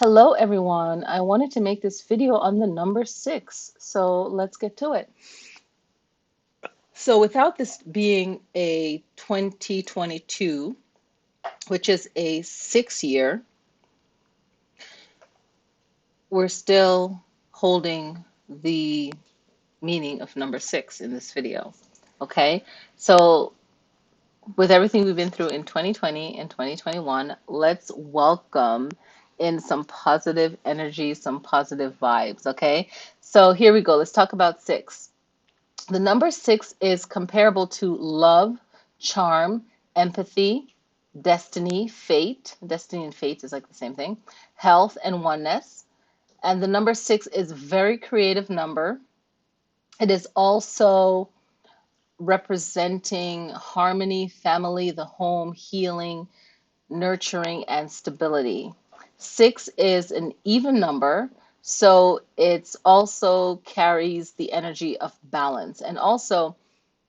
Hello everyone. I wanted to make this video on the number six, so let's get to it. So without this being a 2022, which is a 6 year, we're still holding the meaning of number six in this video. Okay, so with everything we've been through in 2020 and 2021, let's welcome in some positive energy, some positive vibes. Okay, so here we go. Let's talk about six. The number six is comparable to love, charm, empathy, destiny, fate. Destiny and fate is like the same thing. Health and oneness. And the number six is a very creative number. It is also representing harmony, family, the home, healing, nurturing, and stability. Six is an even number, so it's also carries the energy of balance. And also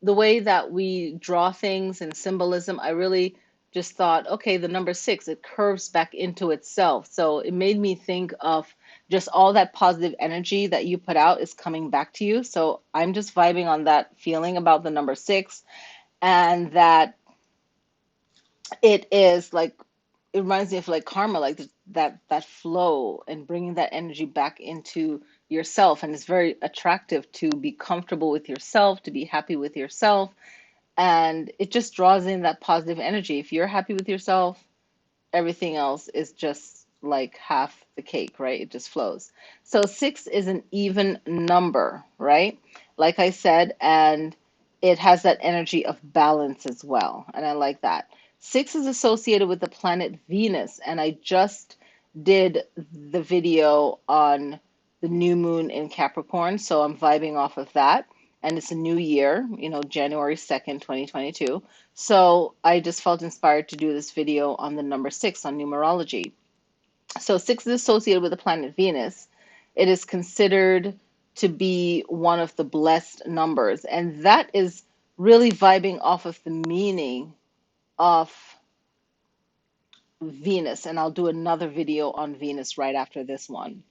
the way that we draw things in symbolism, I really just thought, okay, the number six, it curves back into itself. So it made me think of just all that positive energy that you put out is coming back to you. So I'm just vibing on that feeling about the number six, and that it is like, it reminds me of like karma, like that flow and bringing that energy back into yourself. And it's very attractive to be comfortable with yourself, to be happy with yourself, and it just draws in that positive energy. If you're happy with yourself, everything else is just like half the cake, right? It just flows. So six is an even number, right? Like I said, and it has that energy of balance as well. And I like that. Six is associated with the planet Venus, and I just did the video on the new moon in Capricorn, so I'm vibing off of that. And it's a new year, January 2nd, 2022. So I just felt inspired to do this video on the number six, on numerology. So six is associated with the planet Venus. It is considered to be one of the blessed numbers. And that is really vibing off of the meaning of Venus. And I'll do another video on Venus right after this one.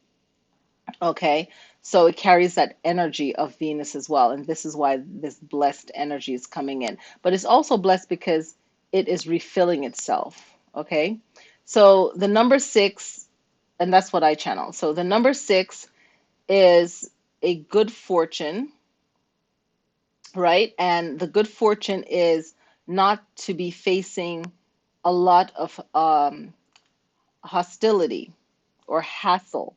Okay, so it carries that energy of Venus as well. And this is why this blessed energy is coming in. But it's also blessed because it is refilling itself. Okay, so the number six, and that's what I channel. So the number six is a good fortune, right? And the good fortune is not to be facing a lot of hostility or hassle,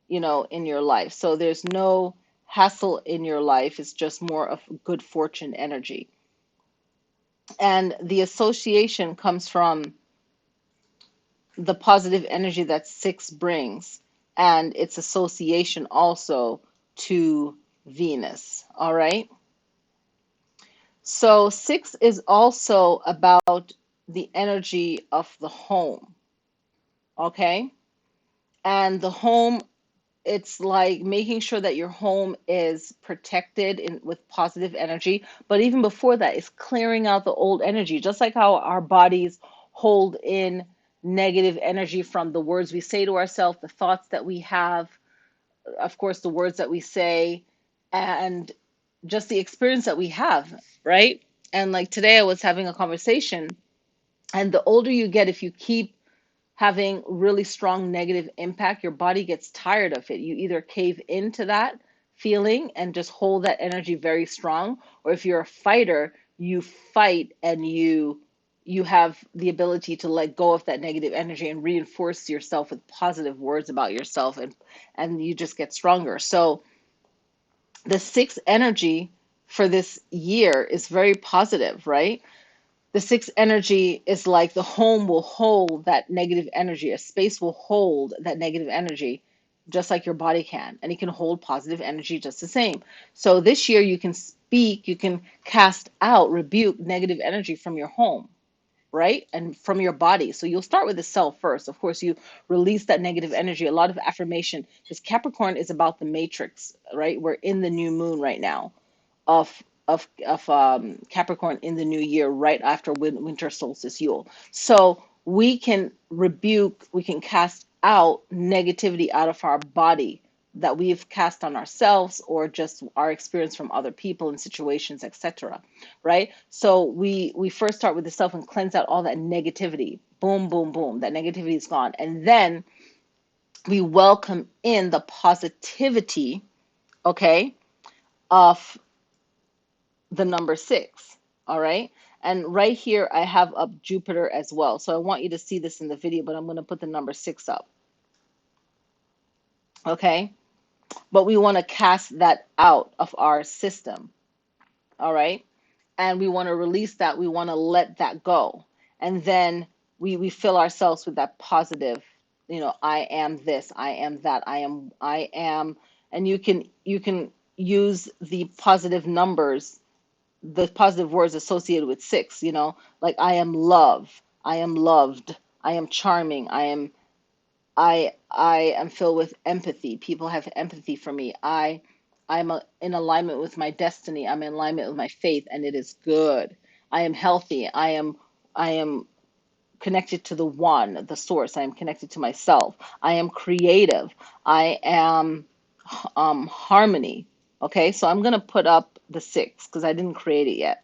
in your life. So there's no hassle in your life. It's just more of good fortune energy. And the association comes from the positive energy that six brings, and its association also to Venus. All right. So six is also about the energy of the home. Okay. And the home, it's like making sure that your home is protected with positive energy. But even before that, it's clearing out the old energy, just like how our bodies hold in negative energy from the words we say to ourselves, the thoughts that we have, of course, the words that we say, and just the experience that we have, right? And like today, I was having a conversation, and the older you get, if you keep having really strong negative impact, your body gets tired of it. You either cave into that feeling and just hold that energy very strong, or if you're a fighter, you fight and you have the ability to let go of that negative energy and reinforce yourself with positive words about yourself, and you just get stronger. So the sixth energy for this year is very positive, right? The sixth energy is like the home will hold that negative energy. A space will hold that negative energy just like your body can. And it can hold positive energy just the same. So this year you can speak, you can cast out, rebuke negative energy from your home, right? And from your body. So you'll start with the self first. Of course, you release that negative energy, a lot of affirmation, because Capricorn is about the matrix, right? We're in the new moon right now of Capricorn in the new year, right after winter solstice Yule. So we can rebuke, we can cast out negativity out of our body that we've cast on ourselves or just our experience from other people and situations, etc. Right? So we first start with the self and cleanse out all that negativity. Boom, boom, boom. That negativity is gone. And then we welcome in the positivity, okay, of the number 6. All right. And right here, I have up Jupiter as well. So I want you to see this in the video, but I'm going to put the number 6 up. Okay. But we want to cast that out of our system. All right. And we want to release that. We want to let that go. And then we fill ourselves with that positive, I am this, I am that, I am, and you can use the positive numbers, the positive words associated with 6, like I am love, I am loved, I am charming, I am filled with empathy. People have empathy for me. In alignment with my destiny. I'm in alignment with my faith, and it is good. I am healthy. I am connected to the one, the source. I am connected to myself. I am creative. I am harmony. Okay, so I'm gonna put up the 6 because I didn't create it yet.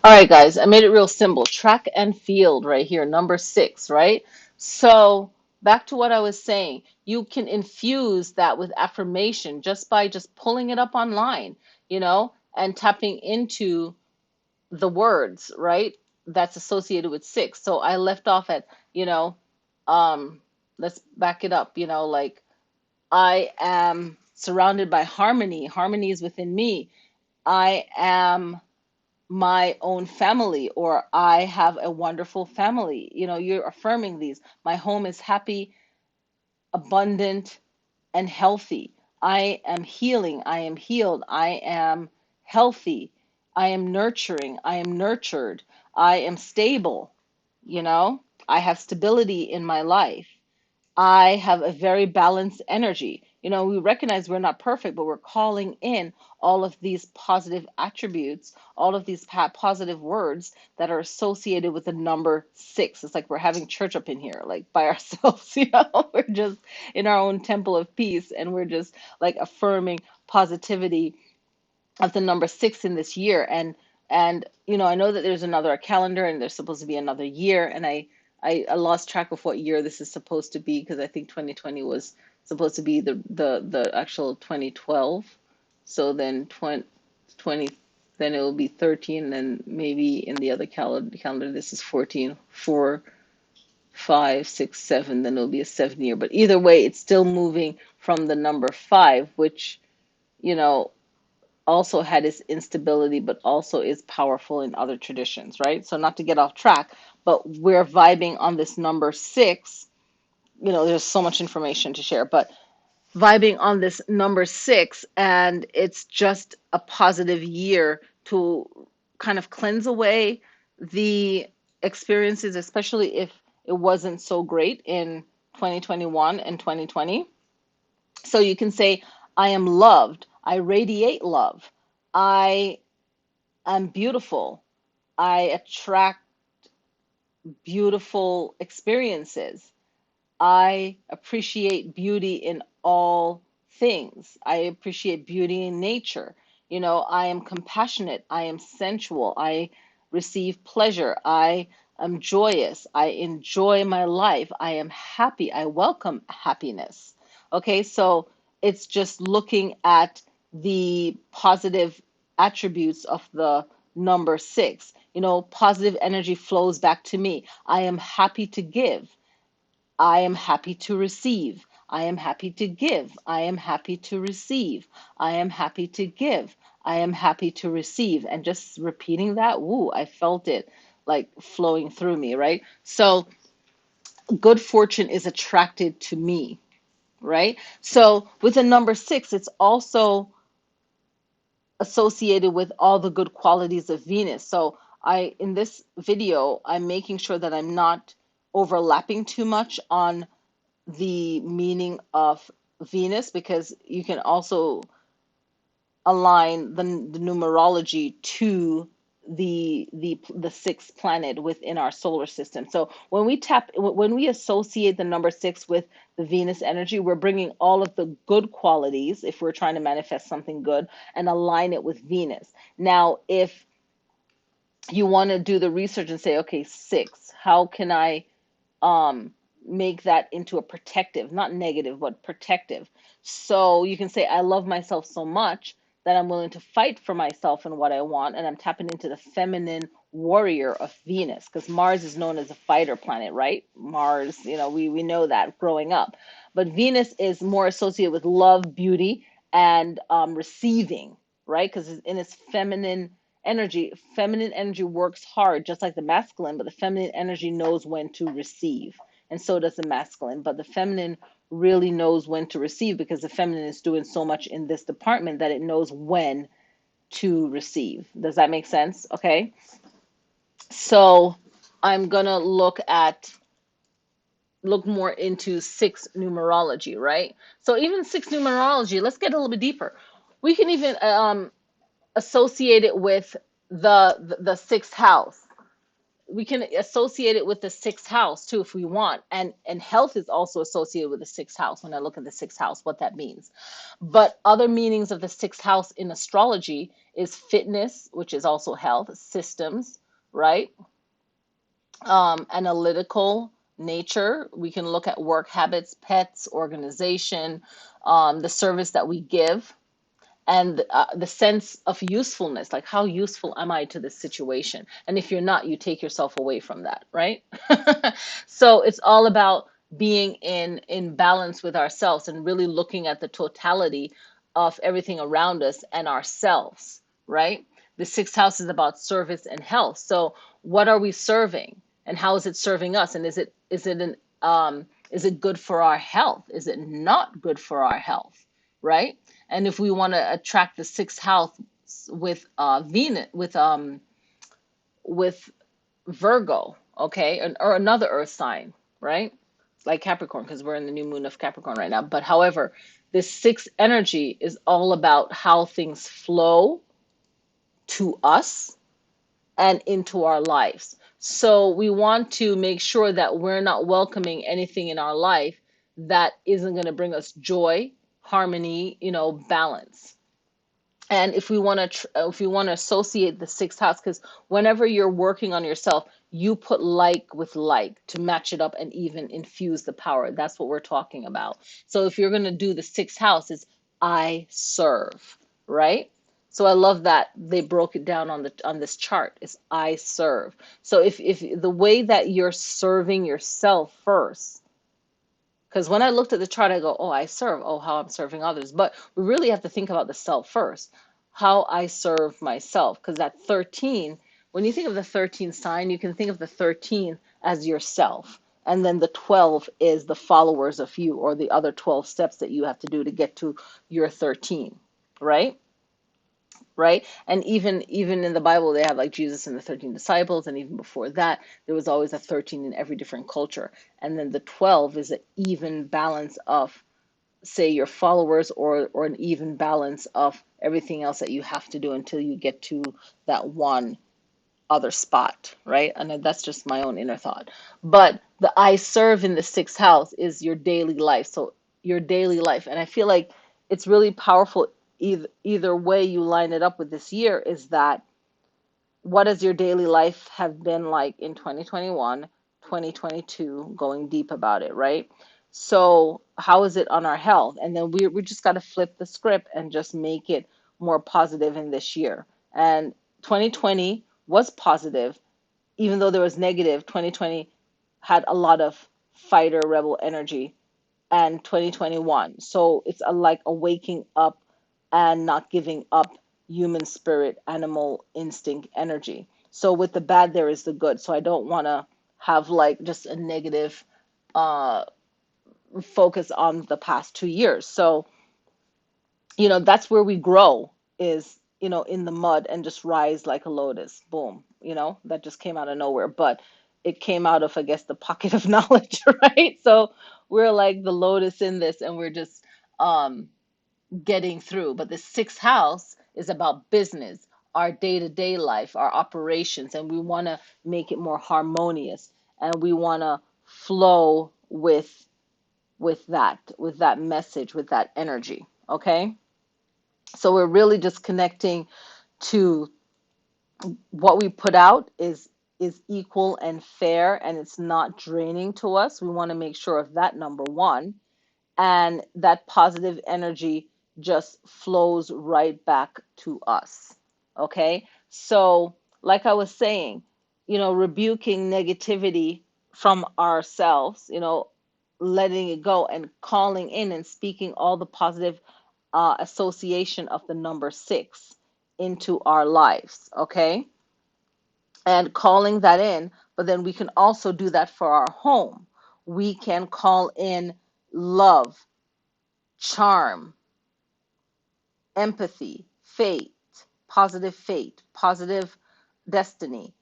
All right, guys, I made it real simple. Track and field right here, number 6, right? So back to what I was saying, you can infuse that with affirmation just by just pulling it up online, and tapping into the words, right? That's associated with 6. So I left off at, um, let's back it up, like I am surrounded by harmony. Harmony is within me. I am my own family, or I have a wonderful family. You're affirming these. My home is happy, abundant, and healthy. I am healing. I am healed. I am healthy. I am nurturing. I am nurtured. I am stable. I have stability in my life. I have a very balanced energy. We recognize we're not perfect, but we're calling in all of these positive attributes, all of these positive words that are associated with the number 6. It's like we're having church up in here, like by ourselves, we're just in our own temple of peace, and we're just like affirming positivity of the number 6 in this year. And I know that there's another calendar and there's supposed to be another year, and I lost track of what year this is supposed to be, because I think 2020 was supposed to be the actual 2012. So then 20, then it will be 13, and then maybe in the other calendar this is 14, 4, 5, 6, 7, then it'll be a 7 year. But either way, it's still moving from the number 5, which you know also had its instability, but also is powerful in other traditions, right? So not to get off track, but we're vibing on this number 6. There's so much information to share, but vibing on this number 6, and it's just a positive year to kind of cleanse away the experiences, especially if it wasn't so great in 2021 and 2020. So you can say, I am loved. I radiate love. I am beautiful. I attract beautiful experiences. I appreciate beauty in all things. I appreciate beauty in nature. I am compassionate. I am sensual. I receive pleasure. I am joyous. I enjoy my life. I am happy. I welcome happiness. Okay, so it's just looking at the positive attributes of the number 6. Positive energy flows back to me. I am happy to give. I am happy to receive. I am happy to give. I am happy to receive. I am happy to give. I am happy to receive. And just repeating that, woo, I felt it like flowing through me, right? So good fortune is attracted to me, right? So with the number 6, it's also associated with all the good qualities of Venus. So in this video, I'm making sure that I'm not overlapping too much on the meaning of Venus, because you can also align the numerology to the sixth planet within our solar system. So when we associate the number six with the Venus energy, we're bringing all of the good qualities, if we're trying to manifest something good, and align it with Venus. Now, if you want to do the research and say, okay, six, how can I um make that into a protective, not negative, but protective. So you can say, I love myself so much that I'm willing to fight for myself and what I want, and I'm tapping into the feminine warrior of Venus, because Mars is known as a fighter planet, right? Mars, we know that growing up. But Venus is more associated with love, beauty, and receiving, right? Because in its feminine energy works hard just like the masculine, but the feminine energy knows when to receive, and so does the masculine. But the feminine really knows when to receive, because the feminine is doing so much in this department that it knows when to receive. Does that make sense? Okay, so I'm gonna look more into six numerology, right? So even six numerology, let's get a little bit deeper. We can even associate it with the sixth house. We can associate it with the sixth house too if we want, and health is also associated with the sixth house. When I look at the sixth house, what that means. But other meanings of the sixth house in astrology is fitness, which is also health, systems, right? Analytical nature. We can look at work habits, pets, organization, the service that we give, and the sense of usefulness, like how useful am I to this situation? And if you're not, you take yourself away from that, right? So it's all about being in balance with ourselves and really looking at the totality of everything around us and ourselves, right? The sixth house is about service and health. So what are we serving, and how is it serving us? And is it good for our health? Is it not good for our health? Right? And if we want to attract the sixth house with Venus, with Virgo, okay, or another Earth sign, right? Like Capricorn, because we're in the new moon of Capricorn right now. But however, this sixth energy is all about how things flow to us and into our lives. So we want to make sure that we're not welcoming anything in our life that isn't going to bring us joy, harmony, balance. And if we want to associate the sixth house, because whenever you're working on yourself, you put like with like to match it up and even infuse the power. That's what we're talking about. So if you're going to do the sixth house, it's I serve, right? So I love that they broke it down on this chart is I serve. So if the way that you're serving yourself first, because when I looked at the chart, I go, oh, I serve. Oh, how I'm serving others. But we really have to think about the self first, how I serve myself. Because that 13, when you think of the 13 sign, you can think of the 13 as yourself. And then the 12 is the followers of you, or the other 12 steps that you have to do to get to your 13, right? Right? And even in the Bible, they have like Jesus and the 13 disciples, and even before that, there was always a 13 in every different culture. And then the 12 is an even balance of, say, your followers, or an even balance of everything else that you have to do until you get to that one other spot, right? And that's just my own inner thought. But the I serve in the sixth house is your daily life. So your daily life. And I feel like it's really powerful either way you line it up with this year, is that what does your daily life have been like in 2021, 2022, going deep about it, right? So how is it on our health? And then we just got to flip the script and just make it more positive in this year. And 2020 was positive, even though there was negative. 2020 had a lot of fighter rebel energy, and 2021. So it's like a waking up and not giving up human spirit, animal instinct energy. So with the bad, there is the good. So I don't want to have like just a negative uh, focus on the past 2 years. So, that's where we grow, is, in the mud and just rise like a lotus. Boom. That just came out of nowhere. But it came out of, I guess, the pocket of knowledge, right? So we're like the lotus in this, and we're just um, getting through. But the sixth house is about business, our day-to-day life, our operations, and we want to make it more harmonious, and we want to flow with that message, with that energy. Okay, so we're really just connecting to what we put out is equal and fair, and it's not draining to us. We want to make sure of that, number one, and that positive energy just flows right back to us. Okay, so like I was saying, rebuking negativity from ourselves, letting it go and calling in and speaking all the positive association of the number six into our lives. Okay, and calling that in, but then we can also do that for our home. We can call in love, charm, empathy, fate, positive destiny.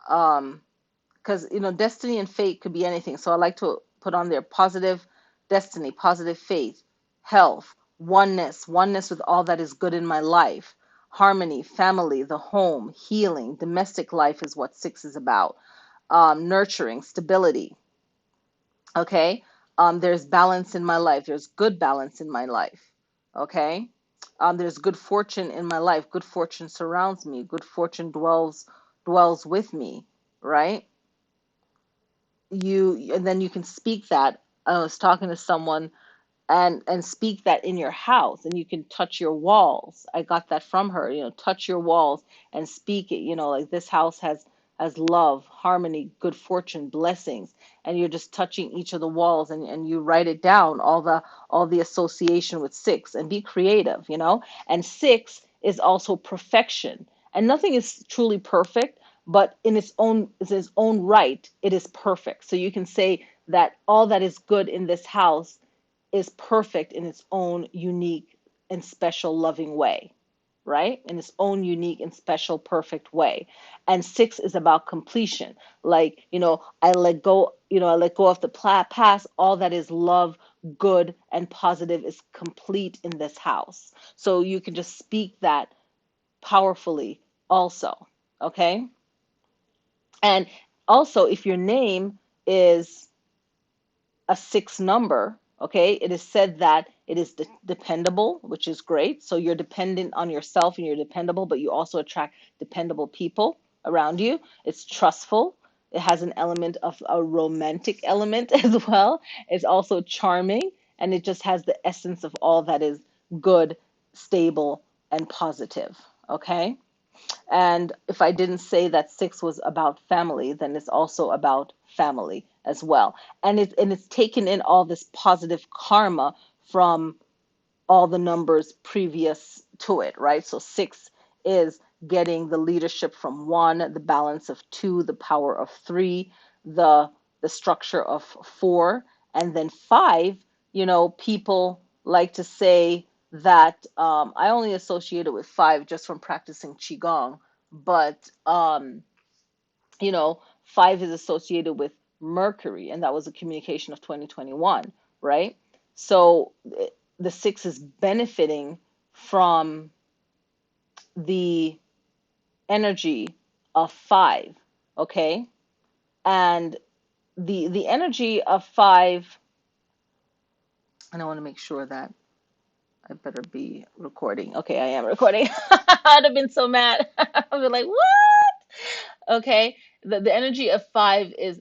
Because destiny and fate could be anything. So I like to put on there positive destiny, positive faith, health, oneness with all that is good in my life, harmony, family, the home, healing, domestic life is what six is about. Nurturing, stability. Okay, there's balance in my life. There's good balance in my life. Okay, there's good fortune in my life. Good fortune surrounds me. Good fortune dwells with me. Right? And then you can speak that. I was talking to someone and speak that in your house, and you can touch your walls. I got that from her. Touch your walls and speak it. Like this house has love, harmony, good fortune, blessings, and you're just touching each of the walls, and you write it down, all the association with six, and be creative. And six is also perfection, and nothing is truly perfect, but in its own right, it is perfect. So you can say that all that is good in this house is perfect in its own unique and special loving way, right? In its own unique and special perfect way. And six is about completion. Like, I let go of the past. All that is love, good, and positive is complete in this house. So you can just speak that powerfully also. Okay. And also, if your name is a six number, okay, it is said that it is dependable, which is great. So you're dependent on yourself and you're dependable, but you also attract dependable people around you. It's trustful. It has an element of a romantic element as well. It's also charming, and it just has the essence of all that is good, stable, and positive. Okay. And if I didn't say that six was about family, then it's also about family as well. And it's taken in all this positive karma from all the numbers previous to it, right? So six is getting the leadership from one, the balance of two, the power of three, the the structure of four, and then five. People like to say that I only associate it with five just from practicing qigong, but five is associated with Mercury, and that was a communication of 2021, right? So the six is benefiting from the energy of five, okay? And the energy of five, and I want to make sure that I better be recording. Okay, I am recording. I'd have been so mad. I'd be like, what? Okay. The energy of five is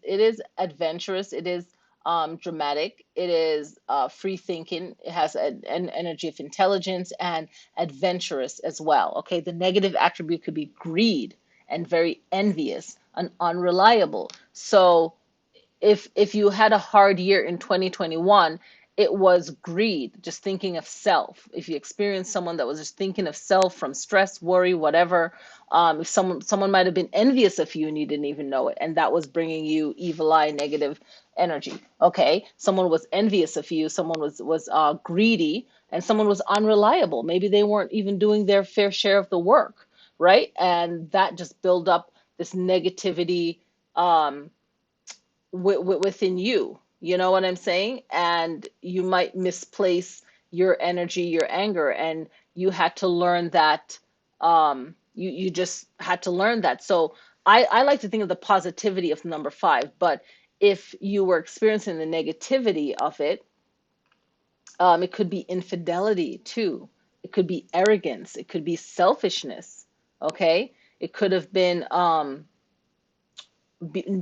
adventurous. It is dramatic. It is free thinking. It has an energy of intelligence and adventurous as well. Okay. The negative attribute could be greed and very envious and unreliable. So if you had a hard year in 2021, it was greed, just thinking of self. If you experienced someone that was just thinking of self from stress, worry, whatever, if someone might have been envious of you and you didn't even know it, and that was bringing you evil eye, negative energy. Okay, someone was envious of you, someone was greedy, and someone was unreliable. Maybe they weren't even doing their fair share of the work, right? And that just built up this negativity. Within you. You know what I'm saying? And you might misplace your energy, your anger, and you had to learn that, You just had to learn that. So I like to think of the positivity of number 5, but if you were experiencing the negativity of it, it could be infidelity too. It could be arrogance. It could be selfishness. Okay. It could have been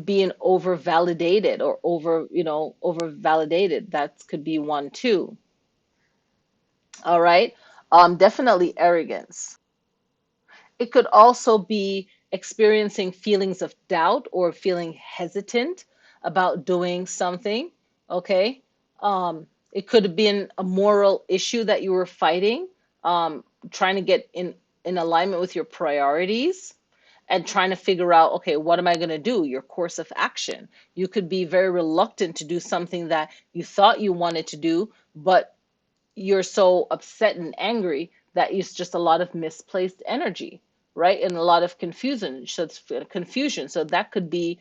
being over validated or over validated. That could be one too. All right. Definitely arrogance. It could also be experiencing feelings of doubt or feeling hesitant about doing something. Okay. It could have been a moral issue that you were fighting, trying to get in alignment with your priorities and trying to figure out, okay, what am I going to do? Your course of action. You could be very reluctant to do something that you thought you wanted to do, but you're so upset and angry that it's just a lot of misplaced energy, right? And a lot of confusion. So it's confusion. So that could be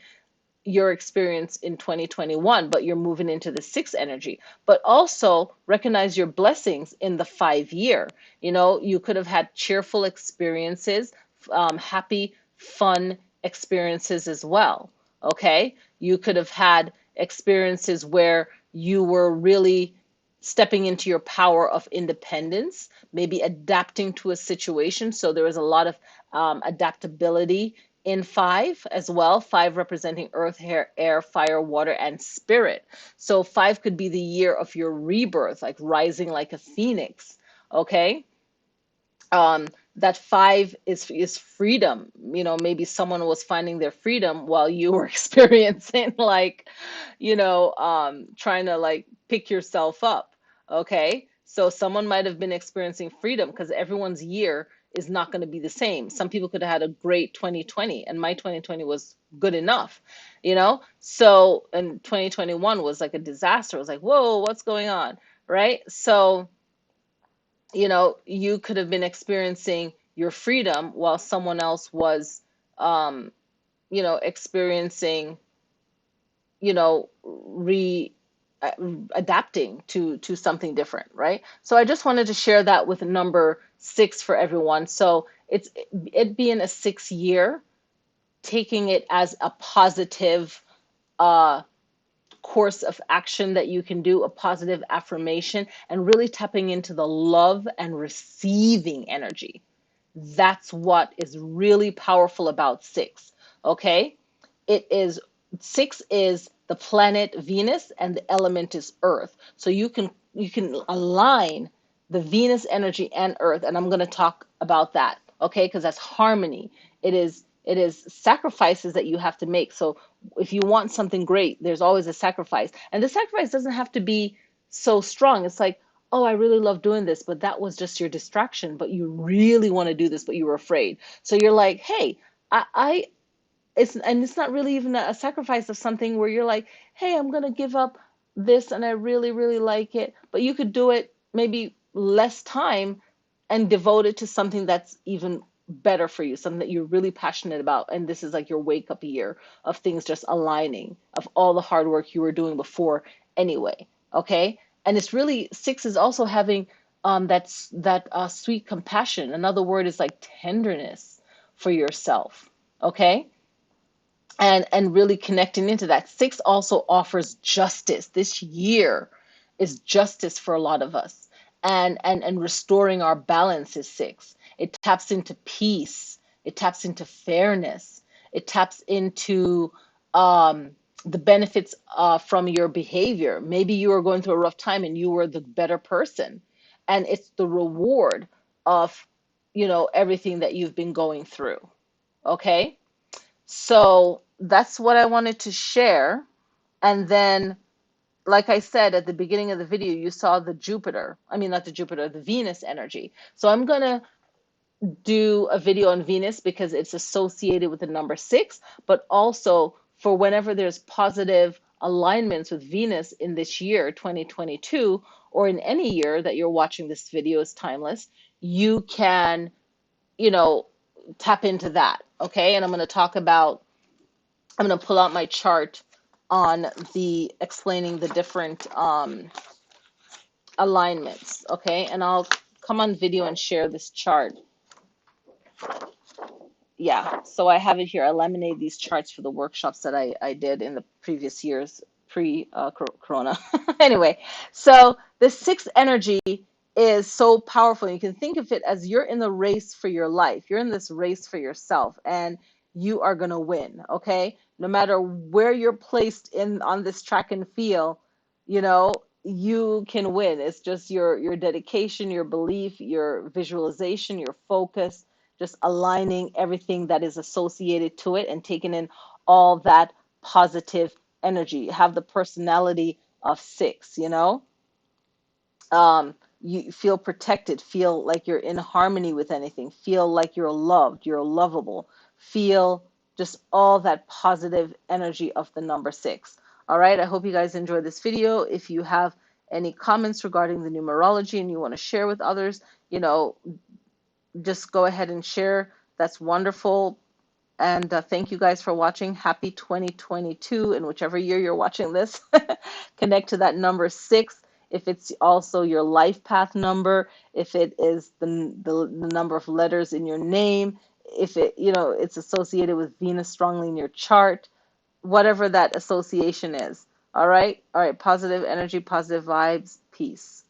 your experience in 2021, but you're moving into the 6 energy. But also recognize your blessings in the 5 year. You could have had cheerful experiences, happy, fun experiences as well. Okay. You could have had experiences where you were really stepping into your power of independence, maybe adapting to a situation. So there was a lot of adaptability in 5 as well. 5 representing earth, air, fire, water, and spirit. So 5 could be the year of your rebirth, like rising like a phoenix. Okay. That 5 is freedom. Maybe someone was finding their freedom while you were experiencing like, trying to like pick yourself up. Okay. So someone might have been experiencing freedom because everyone's year is not going to be the same. Some people could have had a great 2020 and my 2020 was good enough, So, and 2021 was like a disaster. It was like, whoa, what's going on? Right. So, you could have been experiencing your freedom while someone else was, um, experiencing, re uh, adapting to something different, right? So I just wanted to share that with number 6 for everyone. So it being a 6 year, taking it as a positive uh, course of action that you can do, a positive affirmation, and really tapping into the love and receiving energy. That's what is really powerful about 6. Okay. It is 6 is the planet Venus and the element is Earth. So you can align the Venus energy and Earth, and I'm going to talk about that. Okay, because that's harmony. It is sacrifices that you have to make. So if you want something great, there's always a sacrifice, and the sacrifice doesn't have to be so strong. It's like, oh, I really love doing this, but that was just your distraction. But you really want to do this, but you were afraid. So you're like, hey, I it's not really even a sacrifice of something where you're like, hey, I'm gonna give up this and I really, really like it. But you could do it maybe less time and devote it to something that's even better for you, something that you're really passionate about. And this is like your wake up year of things just aligning, of all the hard work you were doing before anyway. Okay. And it's really 6 is also having that sweet compassion. Another word is like tenderness for yourself. Okay, and really connecting into that. 6 also offers justice. This year is justice for a lot of us. And restoring our balance is 6. It taps into peace. It taps into fairness. It taps into um, the benefits from your behavior. Maybe you were going through a rough time and you were the better person. And it's the reward of, everything that you've been going through. Okay? So that's what I wanted to share. And then, like I said at the beginning of the video, you saw the Jupiter. I mean, not the Jupiter, the Venus energy. So I'm going to do a video on Venus because it's associated with the number 6, but also for whenever there's positive alignments with Venus in this year, 2022, or in any year that you're watching this video is timeless, you can, you know, tap into that. Okay. And I'm going to pull out my chart on the explaining the different alignments. Okay. And I'll come on video and share this chart. yeah, so I have it here. I laminated these charts for the workshops that I did in the previous years, pre Corona. Anyway, so the sixth energy is so powerful. You can think of it as you're in the race for your life. You're in this race for yourself, and you are going to win, okay? No matter where you're placed in on this track and field, you know, you can win. It's just your dedication, your belief, your visualization, your focus, just aligning everything that is associated to it and taking in all that positive energy. Have the personality of six, you know? You feel protected, feel like you're in harmony with anything, feel like you're loved, you're lovable, feel just all that positive energy of the number six. All right, I hope you guys enjoyed this video. If you have any comments regarding the numerology and you want to share with others, you know, just go ahead and share. That's wonderful. And thank you guys for watching. Happy 2022 in whichever year you're watching this. Connect to that number six. If it's also your life path number, if it is the number of letters in your name, if it, you know, it's associated with Venus strongly in your chart, whatever that association is. All right. All right. Positive energy, positive vibes. Peace.